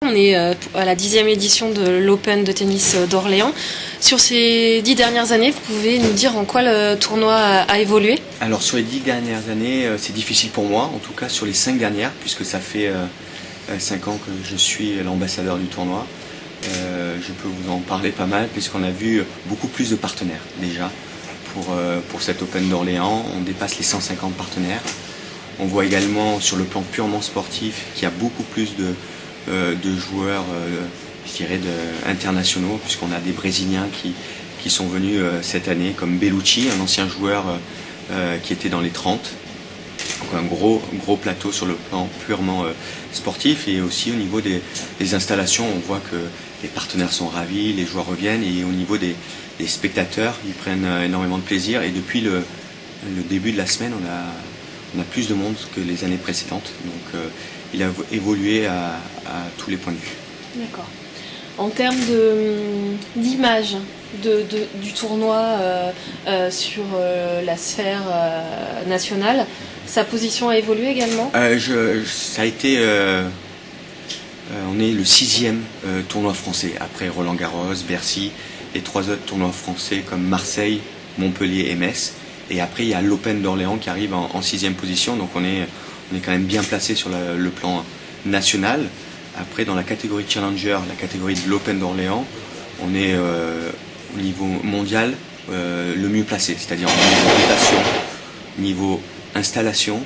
On est à la 10e édition de l'Open de tennis d'Orléans. Sur ces 10 dernières années, vous pouvez nous dire en quoi le tournoi a évolué? Alors sur les 10 dernières années, c'est difficile pour moi, en tout cas sur les 5 dernières, puisque ça fait 5 ans que je suis l'ambassadeur du tournoi. Je peux vous en parler pas mal, puisqu'on a vu beaucoup plus de partenaires déjà pour cet Open d'Orléans. On dépasse les 150 partenaires. On voit également sur le plan purement sportif qu'il y a beaucoup plus de joueurs, je dirais, internationaux, puisqu'on a des Brésiliens qui sont venus cette année, comme Bellucci, un ancien joueur qui était dans les 30. Donc un gros plateau sur le plan purement sportif, et aussi au niveau des installations, on voit que les partenaires sont ravis, les joueurs reviennent, et au niveau des spectateurs, ils prennent énormément de plaisir. Et depuis le début de la semaine, on a plus de monde que les années précédentes. Donc il a évolué à tous les points de vue. D'accord. En termes d'image du tournoi sur la sphère nationale, sa position a évolué également? Ça a été... on est le 6e tournoi français, après Roland-Garros, Bercy, et 3 autres tournois français comme Marseille, Montpellier et Metz. Et après, il y a l'Open d'Orléans qui arrive en 6e position, donc on est quand même bien placé sur le plan national. Après, dans la catégorie Challenger, la catégorie de l'Open d'Orléans, on est au niveau mondial le mieux placé, c'est-à-dire en niveau rotation, niveau installation.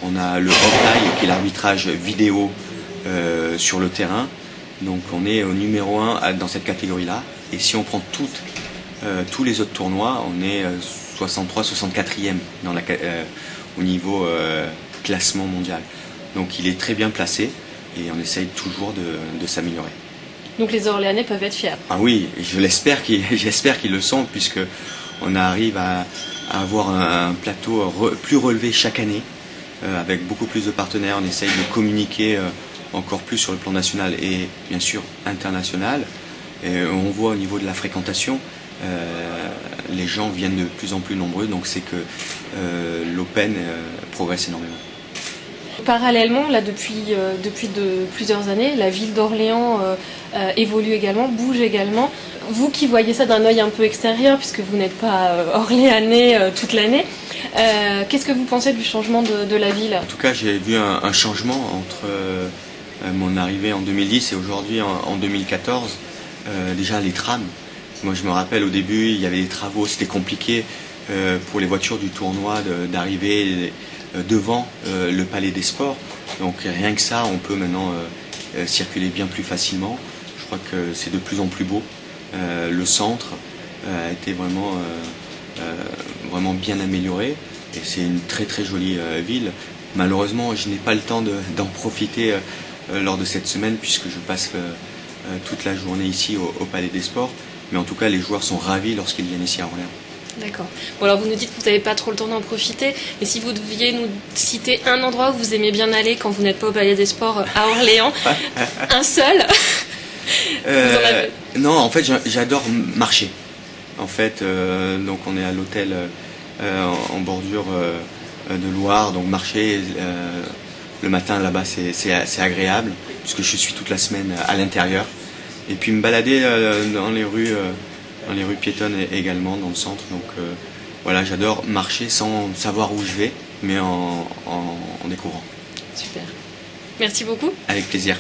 On a le hors-taille qui est l'arbitrage vidéo sur le terrain, donc on est au numéro 1 dans cette catégorie-là. Et si on prend tous les autres tournois, on est 63-64e au niveau classement mondial. Donc il est très bien placé et on essaye toujours de s'améliorer. Donc les Orléanais peuvent être fiers? Ah oui, j'espère qu'ils le sont, puisque on arrive à avoir un plateau plus relevé chaque année, avec beaucoup plus de partenaires. On essaye de communiquer encore plus sur le plan national et bien sûr international. Et on voit au niveau de la fréquentation, les gens viennent de plus en plus nombreux, donc c'est que l'Open progresse énormément. Parallèlement, là, depuis plusieurs années, la ville d'Orléans évolue également, bouge également. Vous qui voyez ça d'un œil un peu extérieur, puisque vous n'êtes pas orléanais toute l'année, qu'est-ce que vous pensez du changement de la ville? En tout cas, j'ai vu un changement entre mon arrivée en 2010 et aujourd'hui en 2014. Déjà les trams. Moi je me rappelle au début, il y avait des travaux, c'était compliqué pour les voitures du tournoi d'arriver devant le Palais des Sports. Donc rien que ça, on peut maintenant circuler bien plus facilement. Je crois que c'est de plus en plus beau. Le centre a été vraiment bien amélioré, et c'est une très très jolie ville. Malheureusement, je n'ai pas le temps d'en profiter lors de cette semaine, puisque je passe toute la journée ici au Palais des Sports. Mais en tout cas, les joueurs sont ravis lorsqu'ils viennent ici à Orléans. D'accord. Bon, alors vous nous dites que vous n'avez pas trop le temps d'en profiter, mais si vous deviez nous citer un endroit où vous aimez bien aller quand vous n'êtes pas au Palais des Sports à Orléans, un seul, vous en avez? Non, en fait, j'adore marcher. En fait, donc on est à l'hôtel en bordure de Loire, donc marcher le matin là-bas, c'est agréable, puisque je suis toute la semaine à l'intérieur. Et puis me balader dans les rues piétonnes également, dans le centre. Donc voilà, j'adore marcher sans savoir où je vais, mais en découvrant. Super. Merci beaucoup. Avec plaisir.